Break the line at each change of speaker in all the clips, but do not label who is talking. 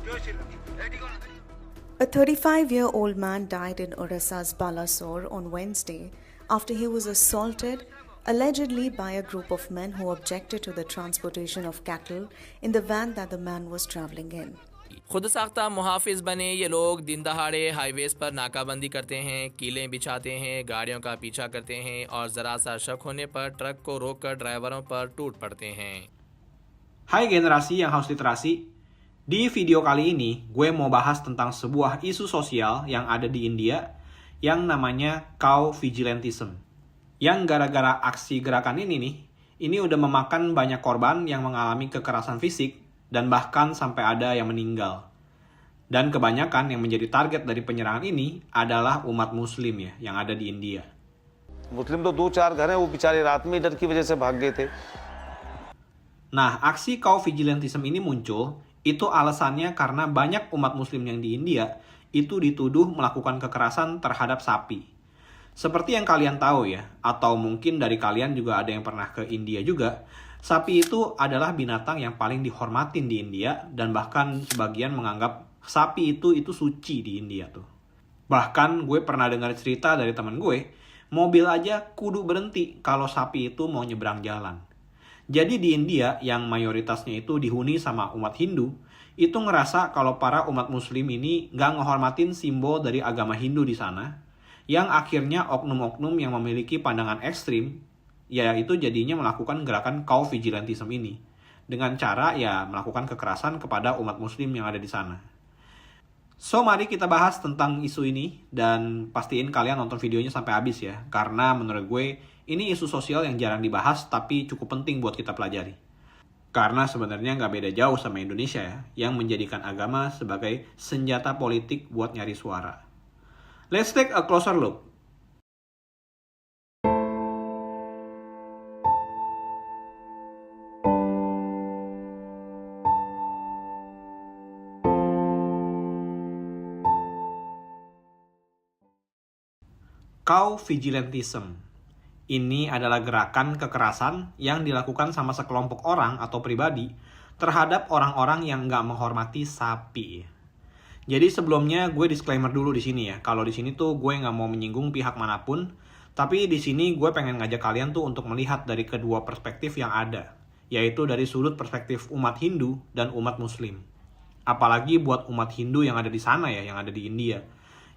A 35-year-old man died in Orissa's Balasore on Wednesday after he was assaulted, allegedly by a group of men who objected to the transportation of cattle in the van that the man was traveling in.
खुद साख्ता मुहाफिज बने ये लोग दिन दहाड़े हाईवेज पर नाकाबंदी करते हैं, कीलें बिछाते हैं, गाड़ियों का पीछा करते हैं और ज़रा सा शक होने पर ट्रक को रोककर ड्राइवरों पर टूट पड़ते हैं.
Hai generasi yang haus literasi, di video kali ini gue mau bahas tentang sebuah isu sosial yang ada di India yang namanya cow vigilantism. Yang gara-gara aksi gerakan ini udah memakan banyak korban yang mengalami kekerasan fisik dan bahkan sampai ada yang meninggal. Dan kebanyakan yang menjadi target dari penyerangan ini adalah umat muslim ya yang ada di India.
मुस्लिम तो 2-4 घर हैं, वो बेचारे रात में डर की वजह से भाग गए थे.
Nah, aksi cow vigilantism ini muncul, itu alasannya karena banyak umat muslim yang di India itu dituduh melakukan kekerasan terhadap sapi. Seperti yang kalian tahu ya, atau mungkin dari kalian juga ada yang pernah ke India juga, sapi itu adalah binatang yang paling dihormatin di India dan bahkan sebagian menganggap sapi itu suci di India tuh. Bahkan gue pernah dengar cerita dari teman gue, mobil aja kudu berhenti kalau sapi itu mau nyebrang jalan. Jadi di India yang mayoritasnya itu dihuni sama umat Hindu, itu ngerasa kalau para umat muslim ini gak ngehormatin simbol dari agama Hindu di sana, yang akhirnya oknum-oknum yang memiliki pandangan ekstrim, yaitu jadinya melakukan gerakan cow vigilantism ini, dengan cara ya melakukan kekerasan kepada umat muslim yang ada di sana. So mari kita bahas tentang isu ini, dan pastiin kalian nonton videonya sampai habis ya, karena menurut gue ini isu sosial yang jarang dibahas tapi cukup penting buat kita pelajari. Karena sebenarnya nggak beda jauh sama Indonesia ya, yang menjadikan agama sebagai senjata politik buat nyari suara. Let's take a closer look. Cow vigilantism. Ini adalah gerakan kekerasan yang dilakukan sama sekelompok orang atau pribadi terhadap orang-orang yang nggak menghormati sapi. Jadi sebelumnya gue disclaimer dulu di sini ya. Kalau di sini tuh gue nggak mau menyinggung pihak manapun, tapi di sini gue pengen ngajak kalian tuh untuk melihat dari kedua perspektif yang ada, yaitu dari sudut perspektif umat Hindu dan umat Muslim. Apalagi buat umat Hindu yang ada di sana ya, yang ada di India,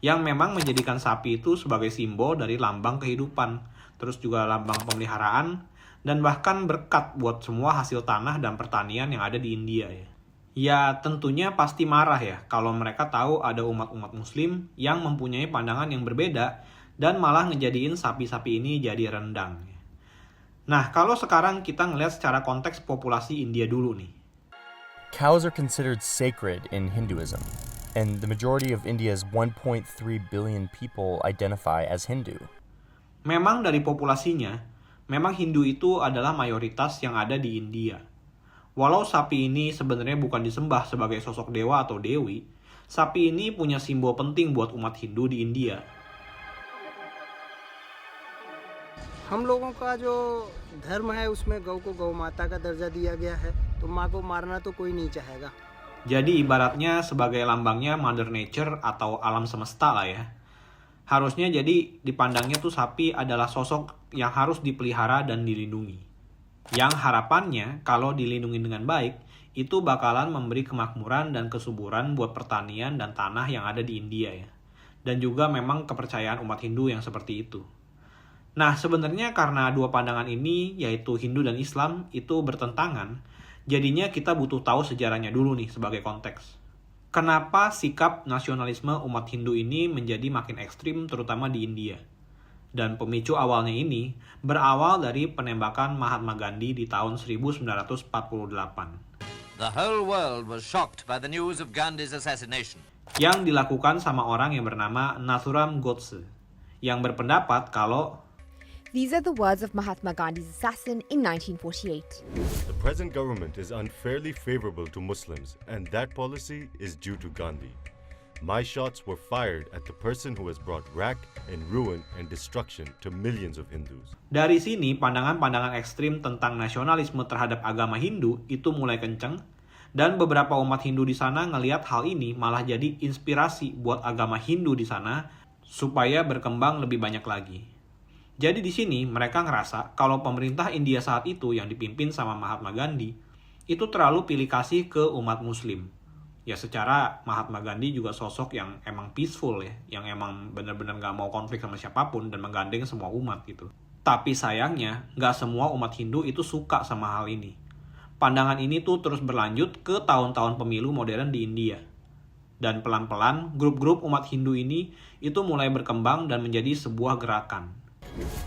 yang memang menjadikan sapi itu sebagai simbol dari lambang kehidupan, terus juga lambang pemeliharaan, dan bahkan berkat buat semua hasil tanah dan pertanian yang ada di India ya. Ya tentunya pasti marah ya kalau mereka tahu ada umat-umat muslim yang mempunyai pandangan yang berbeda dan malah ngejadiin sapi-sapi ini jadi rendang. Nah kalau sekarang kita ngeliat secara konteks populasi India dulu nih.
Cows are considered sacred in Hinduism, and the majority of India's 1.3 billion people identify as Hindu.
Memang dari populasinya, memang Hindu itu adalah mayoritas yang ada di India. Walau sapi ini sebenarnya bukan disembah sebagai sosok dewa atau dewi, sapi ini punya simbol penting buat umat Hindu di India.
हम लोगों का जो धर्म है उसमें गौ को गौ माता का दर्जा दिया गया है, तो माँ को मारना तो कोई नहीं चाहेगा.
Jadi ibaratnya sebagai lambangnya Mother Nature atau alam semesta lah ya. Harusnya jadi dipandangnya tuh sapi adalah sosok yang harus dipelihara dan dilindungi. Yang harapannya kalau dilindungi dengan baik, itu bakalan memberi kemakmuran dan kesuburan buat pertanian dan tanah yang ada di India ya. Dan juga memang kepercayaan umat Hindu yang seperti itu. Nah sebenarnya karena dua pandangan ini, yaitu Hindu dan Islam, itu bertentangan, jadinya kita butuh tahu sejarahnya dulu nih sebagai konteks. Kenapa sikap nasionalisme umat Hindu ini menjadi makin ekstrim terutama di India? Dan pemicu awalnya ini berawal dari penembakan Mahatma Gandhi di tahun 1948.
The whole world was shocked by the news of Gandhi's assassination.
Yang dilakukan sama orang yang bernama Nathuram Godse, yang berpendapat kalau
These are the words of Mahatma Gandhi's assassin in 1948.
The present government is unfairly favorable to Muslims, and that policy is due to Gandhi. My shots were fired at the person who has brought wrack and ruin and destruction to millions of Hindus.
Dari sini, pandangan-pandangan ekstrim tentang nasionalisme terhadap agama Hindu itu mulai kenceng, Dan beberapa umat Hindu di sana ngelihat hal ini malah jadi inspirasi buat agama Hindu di sana supaya berkembang lebih banyak lagi. Jadi di sini mereka ngerasa kalau pemerintah India saat itu yang dipimpin sama Mahatma Gandhi itu terlalu pilih kasih ke umat Muslim. Ya secara Mahatma Gandhi juga sosok yang emang peaceful ya, yang emang benar-benar gak mau konflik sama siapapun dan menggandeng semua umat gitu. Tapi sayangnya gak semua umat Hindu itu suka sama hal ini. Pandangan ini tuh terus berlanjut ke tahun-tahun pemilu modern di India. Dan pelan-pelan grup-grup umat Hindu ini itu mulai berkembang dan menjadi sebuah gerakan.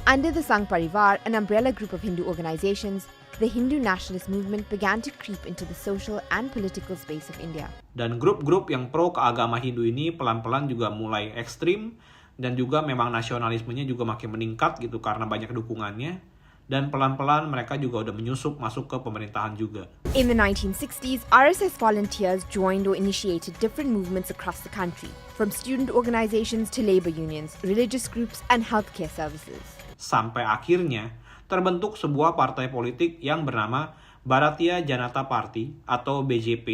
Under the Sangh Parivar, an umbrella group of Hindu organizations, the Hindu nationalist movement began to creep into the social and political space of India.
Dan grup-grup yang pro ke agama Hindu ini pelan-pelan juga mulai ekstrim dan juga memang nasionalismenya juga makin meningkat gitu karena banyak dukungannya. Dan pelan-pelan mereka juga udah menyusup masuk ke pemerintahan juga.
In the 1960s, RSS volunteers joined or initiated different movements across the country, from student organizations to labor unions, religious groups, and healthcare services.
Sampai akhirnya terbentuk sebuah partai politik yang bernama Bharatiya Janata Party atau BJP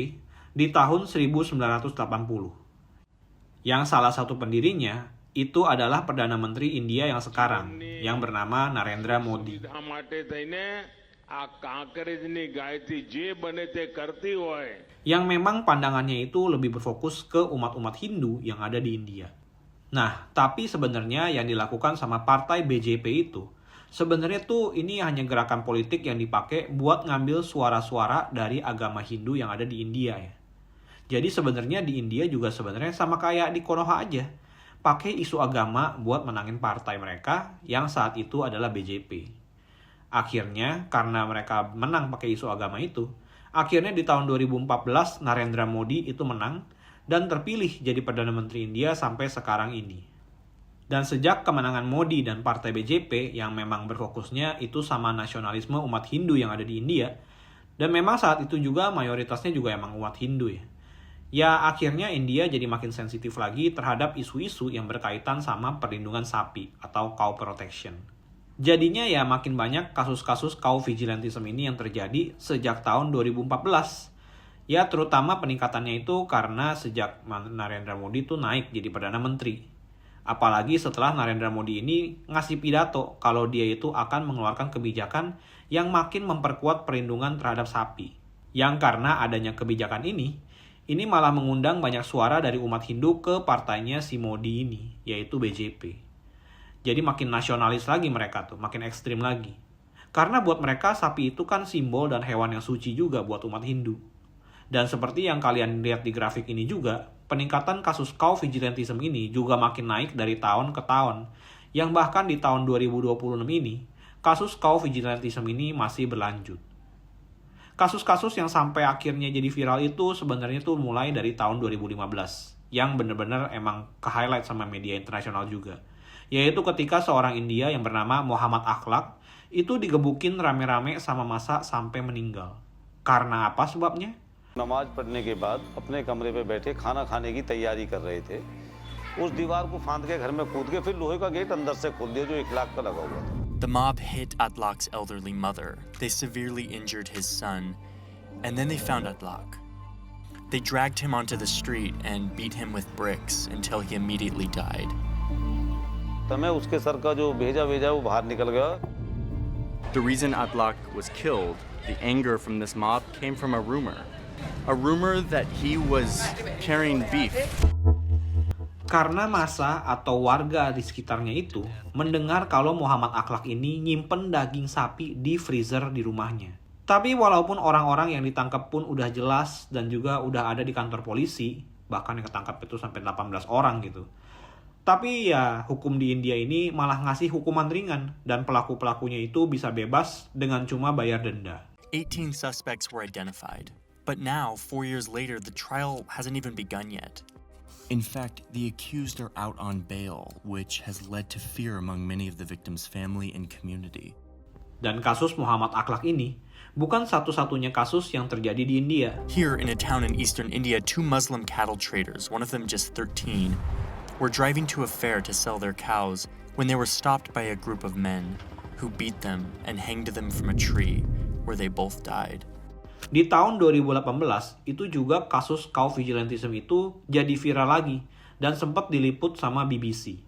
di tahun 1980. Yang salah satu pendirinya itu adalah Perdana Menteri India yang sekarang, yang bernama Narendra Modi. Yang memang pandangannya itu lebih berfokus ke umat-umat Hindu yang ada di India. Nah, tapi sebenarnya yang dilakukan sama partai BJP itu, sebenarnya tuh ini hanya gerakan politik yang dipakai buat ngambil suara-suara dari agama Hindu yang ada di India ya. Jadi sebenarnya di India juga sebenarnya sama kayak di Konoha aja. Pakai isu agama buat menangin partai mereka yang saat itu adalah BJP. Akhirnya, karena mereka menang pakai isu agama itu, akhirnya di tahun 2014 Narendra Modi itu menang dan terpilih jadi Perdana Menteri India sampai sekarang ini. Dan sejak kemenangan Modi dan partai BJP yang memang berfokusnya itu sama nasionalisme umat Hindu yang ada di India, dan memang saat itu juga mayoritasnya juga emang umat Hindu ya. Ya akhirnya India jadi makin sensitif lagi terhadap isu-isu yang berkaitan sama perlindungan sapi atau cow protection. Jadinya ya makin banyak kasus-kasus cow vigilantism ini yang terjadi sejak tahun 2014. Ya terutama peningkatannya itu karena sejak Narendra Modi itu naik jadi Perdana Menteri. Apalagi setelah Narendra Modi ini ngasih pidato kalau dia itu akan mengeluarkan kebijakan yang makin memperkuat perlindungan terhadap sapi. Yang karena adanya kebijakan ini malah mengundang banyak suara dari umat Hindu ke partainya si Modi ini, yaitu BJP. Jadi makin nasionalis lagi mereka tuh, makin ekstrim lagi. Karena buat mereka sapi itu kan simbol dan hewan yang suci juga buat umat Hindu. Dan seperti yang kalian lihat di grafik ini juga, peningkatan kasus cow vigilantism ini juga makin naik dari tahun ke tahun. Yang bahkan di tahun 2026 ini, kasus cow vigilantism ini masih berlanjut. Kasus-kasus yang sampai akhirnya jadi viral itu sebenarnya tuh mulai dari tahun 2015. Yang bener-bener emang ke-highlight sama media internasional juga. Yaitu ketika seorang India yang bernama Muhammad Akhlaq itu digebukin rame-rame sama massa sampai meninggal. Karena apa sebabnya?
नमाज पढ़ने के बाद अपने कमरे पे बैठे खाना खाने की तैयारी कर रहे थे उस दीवार को फांद के घर में कूद के फिर लोहे का गेट अंदर से खोल दिया जो इखलाक का लगा हुआ था.
The mob hit Atlaq's elderly mother. They severely injured his son, and then they found Atlaq. They dragged him onto the street and beat him with bricks until he immediately died.
तमें उसके सर का जो भेजा वो बाहर निकल गया.
The reason Atlaq was killed, the anger from this mob, came from a rumor. A rumor that he was carrying beef.
Karena massa atau warga di sekitarnya itu mendengar kalau Muhammad Akhlaq ini nyimpen daging sapi di freezer di rumahnya. Tapi walaupun orang-orang yang ditangkap pun udah jelas dan juga udah ada di kantor polisi, bahkan yang ketangkap itu sampai 18 orang gitu. Tapi ya hukum di India ini malah ngasih hukuman ringan dan pelaku-pelakunya itu bisa bebas dengan cuma bayar denda.
18 suspects were identified. But now, 4 years later, the trial hasn't even begun yet. In fact, the accused are out on bail, which has led to fear among many of the victims' family and community.
Dan kasus Muhammad Akhlaq ini bukan satu-satunya kasus yang terjadi di India.
Here in a town in eastern India, 2 Muslim cattle traders, one of them just 13, were driving to a fair to sell their cows when they were stopped by a group of men who beat them and hanged them from a tree, where they both died.
Di tahun 2018, itu juga kasus cow vigilantism itu jadi viral lagi dan sempat diliput sama BBC.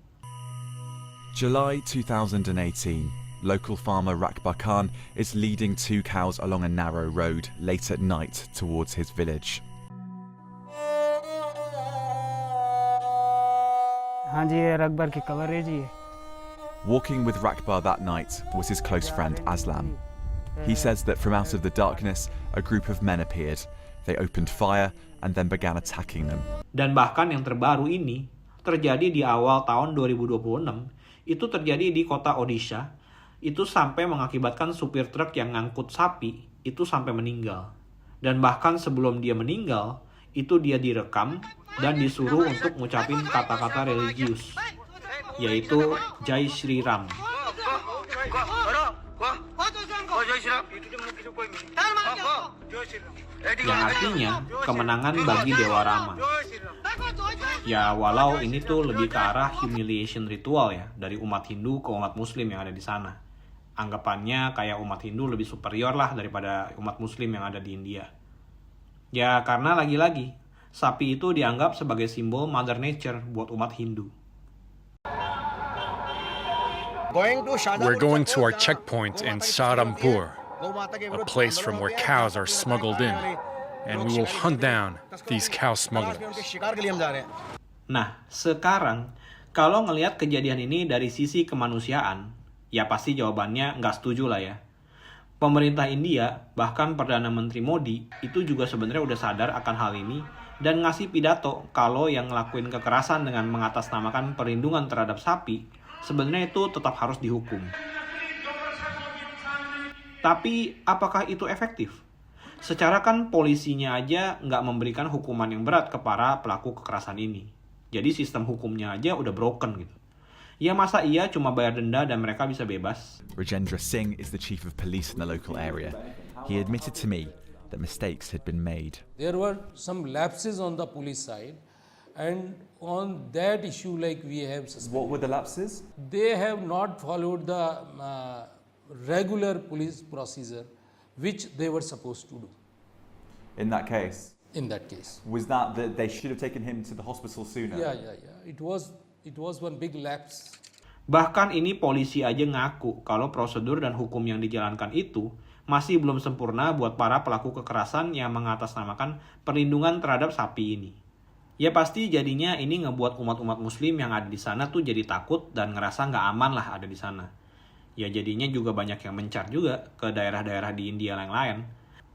July 2018, local farmer Rakbar Khan is leading 2 cows along a narrow road late at night towards his village.
हाँ जी, ये रकबर की कवरेज ही है.
Walking with Rakbar that night was his close friend Aslam. He says that from out of the darkness, a group of men appeared. They opened fire and then began attacking them.
Dan bahkan yang terbaru ini terjadi di awal tahun 2026, itu terjadi di kota Odisha, itu sampai mengakibatkan supir truk yang ngangkut sapi itu sampai meninggal. Dan bahkan sebelum dia meninggal, itu dia direkam dan disuruh untuk ngucapin kata-kata religius, yaitu Jai Shri Ram. Yang artinya kemenangan bagi Dewa Rama. Ya walau ini tuh lebih ke arah humiliation ritual ya, dari umat Hindu ke umat Muslim yang ada di sana. Anggapannya kayak umat Hindu lebih superior lah daripada umat Muslim yang ada di India. Ya karena lagi-lagi sapi itu dianggap sebagai simbol Mother Nature buat umat Hindu.
We're going to our checkpoint in Sarampur, a place from where cows are smuggled in, and we will hunt down these cow smugglers.
Nah, sekarang kalau ngelihat kejadian ini dari sisi kemanusiaan, ya pasti jawabannya nggak setuju lah ya. Pemerintah India, bahkan Perdana Menteri Modi, itu juga sebenarnya udah sadar akan hal ini dan ngasih pidato kalau yang ngelakuin kekerasan dengan mengatasnamakan perlindungan terhadap sapi, sebenarnya itu tetap harus dihukum. Tapi apakah itu efektif? Secara kan polisinya aja nggak memberikan hukuman yang berat ke para pelaku kekerasan ini. Jadi sistem hukumnya aja udah broken gitu. Ya masa iya cuma bayar denda dan mereka bisa bebas?
Rajendra Singh is the chief of police in the local area. He admitted to me that mistakes had been made.
There were some lapses on the police side, and on that issue, like we have suspected.
What were the lapses?
They have not followed the regular police procedure, which they were supposed to do.
In that case?
In that case.
Was that they should have taken him to the hospital sooner?
Yeah. It was one big lapse.
Bahkan ini polisi aja ngaku kalau prosedur dan hukum yang dijalankan itu masih belum sempurna buat para pelaku kekerasan yang mengatasnamakan perlindungan terhadap sapi ini. Ya pasti jadinya ini ngebuat umat-umat muslim yang ada di sana tuh jadi takut dan ngerasa nggak aman lah ada di sana. Ya jadinya juga banyak yang mencar juga ke daerah-daerah di India yang lain.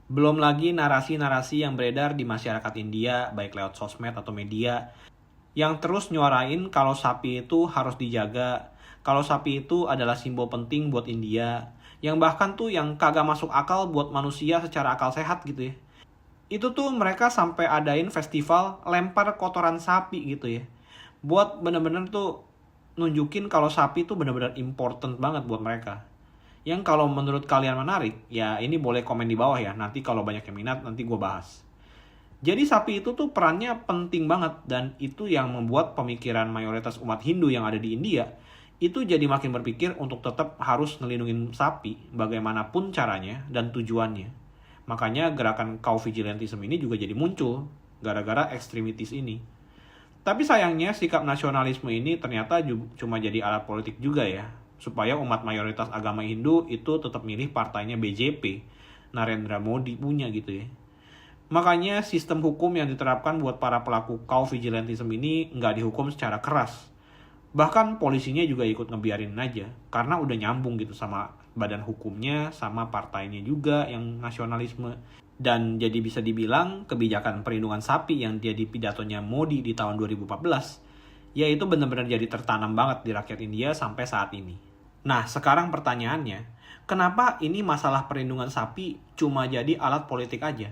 Belum lagi narasi-narasi yang beredar di masyarakat India, baik lewat sosmed atau media, yang terus nyuarain kalau sapi itu harus dijaga, kalau sapi itu adalah simbol penting buat India, yang bahkan tuh yang kagak masuk akal buat manusia secara akal sehat gitu ya. Itu tuh mereka sampai adain festival lempar kotoran sapi gitu ya. Buat bener-bener tuh nunjukin kalau sapi tuh bener-bener important banget buat mereka. Yang kalau menurut kalian menarik, ya ini boleh komen di bawah ya. Nanti kalau banyak yang minat, nanti gue bahas. Jadi sapi itu tuh perannya penting banget. Dan itu yang membuat pemikiran mayoritas umat Hindu yang ada di India itu jadi makin berpikir untuk tetap harus ngelindungin sapi bagaimanapun caranya dan tujuannya. Makanya gerakan cow vigilantism ini juga jadi muncul gara-gara ekstremitis ini. Tapi sayangnya sikap nasionalisme ini ternyata cuma jadi alat politik juga ya. Supaya umat mayoritas agama Hindu itu tetap milih partainya BJP, Narendra Modi punya gitu ya. Makanya sistem hukum yang diterapkan buat para pelaku cow vigilantism ini nggak dihukum secara keras. Bahkan polisinya juga ikut ngebiarin aja, karena udah nyambung gitu sama badan hukumnya, sama partainya juga yang nasionalisme. Dan jadi bisa dibilang kebijakan perlindungan sapi yang jadi pidatonya Modi di tahun 2014, ya itu benar-benar jadi tertanam banget di rakyat India sampai saat ini. Nah sekarang pertanyaannya, kenapa ini masalah perlindungan sapi cuma jadi alat politik aja?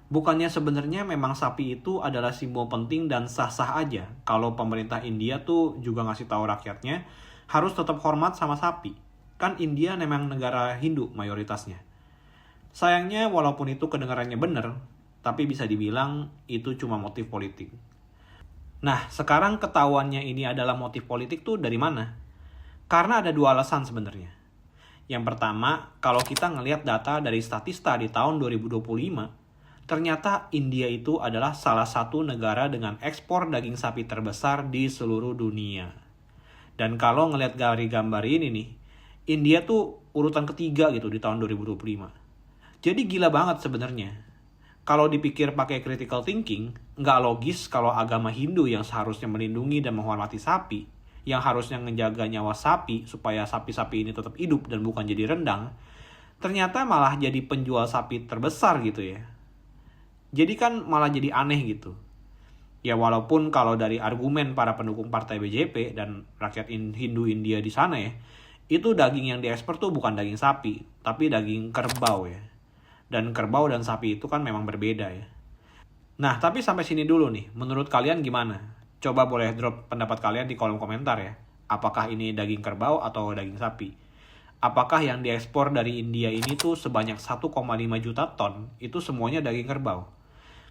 Bukannya sebenarnya memang sapi itu adalah simbol penting dan sah-sah aja kalau pemerintah India tuh juga ngasih tahu rakyatnya harus tetap hormat sama sapi. Kan India memang negara Hindu mayoritasnya. Sayangnya walaupun itu kedengarannya bener, tapi bisa dibilang itu cuma motif politik. Nah, sekarang ketahuannya ini adalah motif politik tuh dari mana? Karena ada dua alasan sebenarnya. Yang pertama, kalau kita ngelihat data dari Statista di tahun 2025, ternyata India itu adalah salah satu negara dengan ekspor daging sapi terbesar di seluruh dunia. Dan kalau ngelihat dari gambar ini nih, India tuh urutan ketiga gitu di tahun 2025. Jadi gila banget sebenarnya. Kalau dipikir pakai critical thinking, nggak logis kalau agama Hindu yang seharusnya melindungi dan menghormati sapi, yang harusnya menjaga nyawa sapi supaya sapi-sapi ini tetap hidup dan bukan jadi rendang, ternyata malah jadi penjual sapi terbesar gitu ya. Jadi kan malah jadi aneh gitu. Ya walaupun kalau dari argumen para pendukung partai BJP dan rakyat Hindu India di sana ya, itu daging yang diekspor tuh bukan daging sapi, tapi daging kerbau ya. Dan kerbau dan sapi itu kan memang berbeda ya. Nah, tapi sampai sini dulu nih. Menurut kalian gimana? Coba boleh drop pendapat kalian di kolom komentar ya. Apakah ini daging kerbau atau daging sapi? Apakah yang diekspor dari India ini tuh sebanyak 1,5 juta ton, itu semuanya daging kerbau?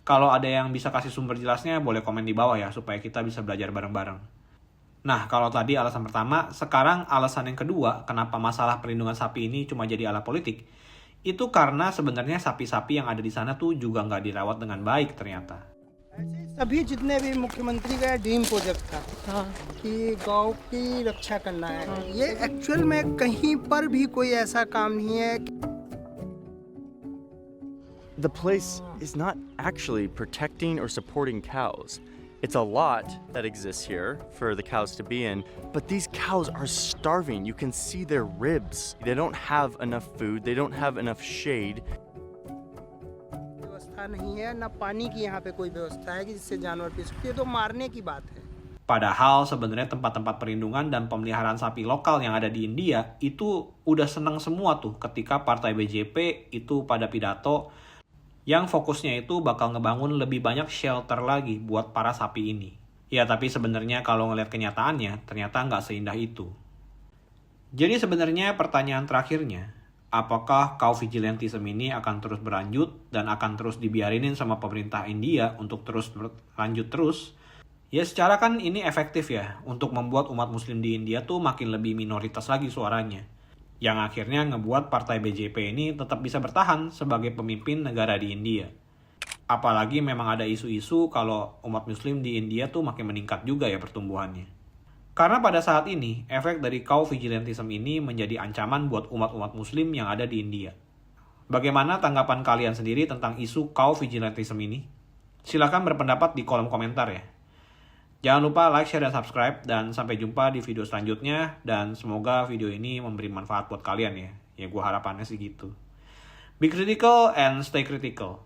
Kalau ada yang bisa kasih sumber jelasnya, boleh komen di bawah ya, supaya kita bisa belajar bareng-bareng. Nah, kalau tadi alasan pertama, sekarang alasan yang kedua, kenapa masalah perlindungan sapi ini cuma jadi ala politik, itu karena sebenarnya sapi-sapi yang ada di sana tuh juga nggak dirawat dengan baik ternyata.
सभी जितने भी मुख्यमंत्री का dream project था कि गांव की रक्षा करना है, ये एक्चुअल में कहीं पर भी कोई ऐसा काम नहीं है.
The place is not actually protecting or supporting cows. It's a lot that exists here for the cows to be in, but these cows are starving. You can see their ribs. They don't have enough food, they don't have enough shade.
व्यवस्था नहीं है, ना पानी की यहाँ पे कोई व्यवस्था है कि जिससे जानवर पी सकते. ये तो मारने की बात है.
Padahal sebenarnya tempat-tempat perlindungan dan pemeliharaan sapi lokal yang ada di India itu udah senang semua tuh ketika partai BJP itu pada pidato yang fokusnya itu bakal ngebangun lebih banyak shelter lagi buat para sapi ini. Ya tapi sebenarnya kalau ngeliat kenyataannya, ternyata nggak seindah itu. Jadi sebenarnya pertanyaan terakhirnya, apakah cow vigilantism ini akan terus berlanjut dan akan terus dibiarinin sama pemerintah India untuk terus berlanjut terus? Ya secara kan ini efektif ya, untuk membuat umat muslim di India tuh makin lebih minoritas lagi suaranya. Yang akhirnya ngebuat partai BJP ini tetap bisa bertahan sebagai pemimpin negara di India. Apalagi memang ada isu-isu kalau umat muslim di India tuh makin meningkat juga ya pertumbuhannya. Karena pada saat ini, efek dari cow vigilantism ini menjadi ancaman buat umat-umat muslim yang ada di India. Bagaimana tanggapan kalian sendiri tentang isu cow vigilantism ini? Silakan berpendapat di kolom komentar ya. Jangan lupa like, share, dan subscribe. Dan sampai jumpa di video selanjutnya. Dan semoga video ini memberi manfaat buat kalian ya. Ya gue harapannya sih gitu. Be critical and stay critical.